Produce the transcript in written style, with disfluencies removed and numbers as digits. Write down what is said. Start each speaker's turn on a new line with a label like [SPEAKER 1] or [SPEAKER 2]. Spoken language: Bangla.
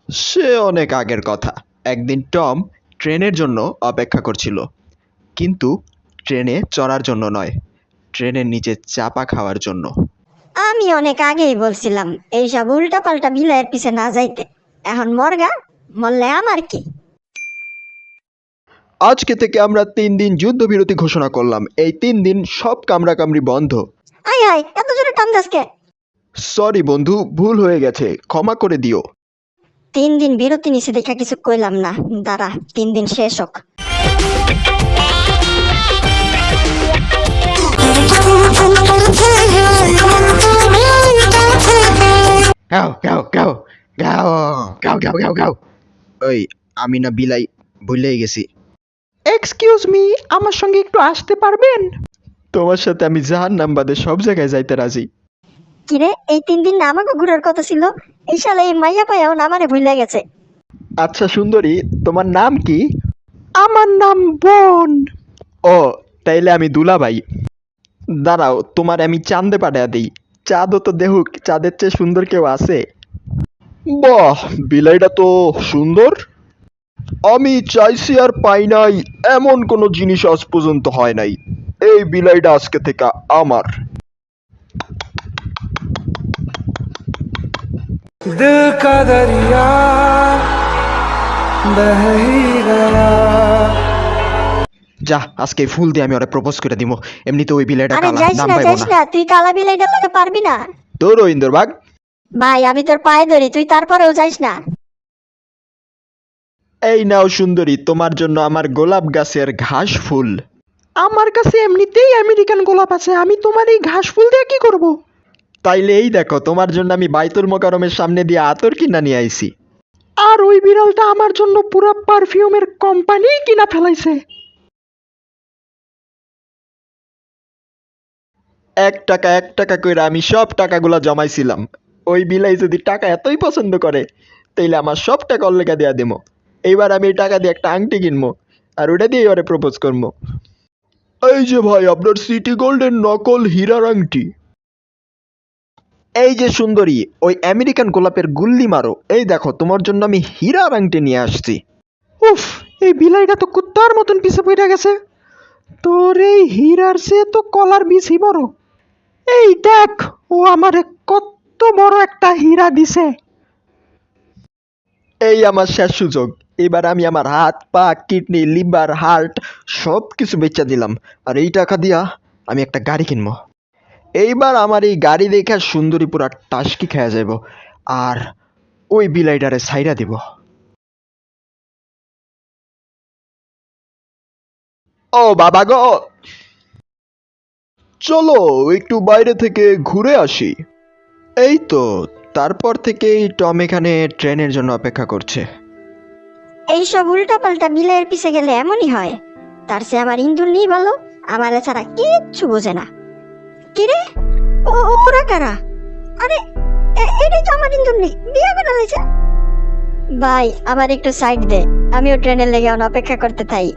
[SPEAKER 1] সে অনেক আগের কথা। একদিন টম ট্রেনের জন্য অপেক্ষা করছিল, কিন্তু ট্রেনে চড়ার জন্য নয়, ট্রেনের নিচে চাপা খাওয়ার জন্য।
[SPEAKER 2] আমি অনেক আগেই বলছিলাম এইসব উল্টা পাল্টা বিলাইয়ের পিছে না যাইতে। এখন মরগা, মরলে আমার কি?
[SPEAKER 1] আজকে থেকে আমরা 3 দিন যুদ্ধবিরতি ঘোষণা করলাম। এই 3 দিন সব কামড়াকামড়ি বন্ধ।
[SPEAKER 2] আয় আয়, এত জোরে টান দাসকে।
[SPEAKER 1] সরি বন্ধু, ভুল হয়ে গেছে, ক্ষমা করে দিও।
[SPEAKER 2] 3 দিন বিরতি নিচে দেখা কিছু কইলাম না, দাঁড়া 3 দিন শেষ হোক।
[SPEAKER 1] গাও গাও গাও গাও গাও গাও গাও গাও। ওই, আমি না বিলাই, ভুলেই গেছি। এক্সকিউজ মি, আমার সঙ্গে একটু আসতে পারবেন? তোমার সাথে আমি জাহান্নাম বাদে সব জায়গায় যাইতে রাজি।
[SPEAKER 2] কিরে, এই 3 দিন না আমাকে ঘুরার কথা ছিল? এই শালা এই মাইয়া পাইয়াও না আমারে ভুলে গেছে।
[SPEAKER 1] আচ্ছা সুন্দরী, তোমার নাম কি? আমার নাম বোন। ও, তাইলে আমি দুলাভাই। দাঁড়াও, তোমার আমি চাঁদে পাঠাইয়া দিই। চাঁদও তো দেহুক, চাঁদের চেয়ে সুন্দর কেউ আছে? বাহ, বিলাইটা তো সুন্দর। আমি চাইছি আর পাই নাই, এমন কোনো জিনিস আজ পর্যন্ত হয় নাই। এই বিলাইটা আজকে থেকে আমার।
[SPEAKER 3] दिल का दरिया बह ही गया।
[SPEAKER 1] যা, আজকে এই ফুল দিয়ে আমি ওরে প্রপোজ করে দিব। এমনিতে ওই বিলাইটা
[SPEAKER 2] আরে
[SPEAKER 1] কালা,
[SPEAKER 2] যাইস
[SPEAKER 1] নাম
[SPEAKER 2] না
[SPEAKER 1] পাইব
[SPEAKER 2] যাইস
[SPEAKER 1] না।
[SPEAKER 2] না, তুই কালা বিলাইটা লাগে পারবি না।
[SPEAKER 1] তোর ইন্দুর বাগ।
[SPEAKER 2] ভাই আমি তোর পায়ে ধরি, তুই তারপরেও যাইস না।
[SPEAKER 1] এই নাও সুন্দরী, তোমার জন্য আমার গোলাপ গাছের ঘাস ফুল। আমার কাছে এমনিতেই আমেরিকান গোলাপ আছে, আমি তোমার এই ঘাস ফুল দিয়ে কি করব? তাইলে এই দেখো, তোমার জন্য আমি বাইতুল মোকাররমের সামনে দিয়ে আতর কিনা নিয়ে আইছি। আর ওই বিড়ালটা আমার জন্য পুরো পারফিউমের কোম্পানি কিনা ফেলাইছে। 1 টাকা 1 টাকা করে আমি সব টাকাগুলা জমাইছিলাম। ওই বিলাই যদি টাকা এতই পছন্দ করে, তাইলে আমার সব টাকা ওর লেগে দেয়া দেবো। এইবার আমি এই টাকা দিয়ে একটা আংটি কিনবো, আর ওটা দিয়ে ওরে প্রপোজ করবো। এই যে ভাই, আপনার সিটি গোল্ডের নকল হীরার আংটি। এই যে সুন্দরী, ওই আমেরিকান গোলাপের গুল্লি মারো। এই দেখো, তোমার জন্য আমি হীরার আংটি নিয়ে আসছি। উফ, এই বিলাইটা তো কুত্তার মতন পিছে পড়ে গেছে। তোর এই হীরার সে তো কলার বিছি বড়। এই দেখ, ও আমারে কত বড় একটা হীরা দিছে। এই আমার শেষ সুযোগ। এবার আমি আমার হাত, পা, কিডনি, লিভার, হার্ট সব কিছু বেচা দিলাম, আর এই টাকা দিয়া আমি একটা গাড়ি কিনবো। এইবার আমার এই গাড়ি দেখে সুন্দরী পুরা টাসকি খেয়ে যাইব, আর ওই বিলাইডারে ছাইরা দিব। ও বাবা গো, চলো একটু বাইরে থেকে ঘুরে আসি। এই তো, তারপর থেকেই টম এখানে ট্রেনের জন্য অপেক্ষা করছে।
[SPEAKER 2] এইসব উল্টা পাল্টা বিলাইয়ের পিছে গেলে এমনই হয়। তার চেয়ে আমার ইন্দুর নেই ভালো, আমার ছাড়া কিচ্ছু বোঝে না। কিরে, ওরা কারা? আরে এটাই তো আমার ইন্দুর নেই, বিয়ে করে রয়েছে। ভাই আমার একটু সাইড দে, আমিও ট্রেনের লেগে অপেক্ষা করতে থাই।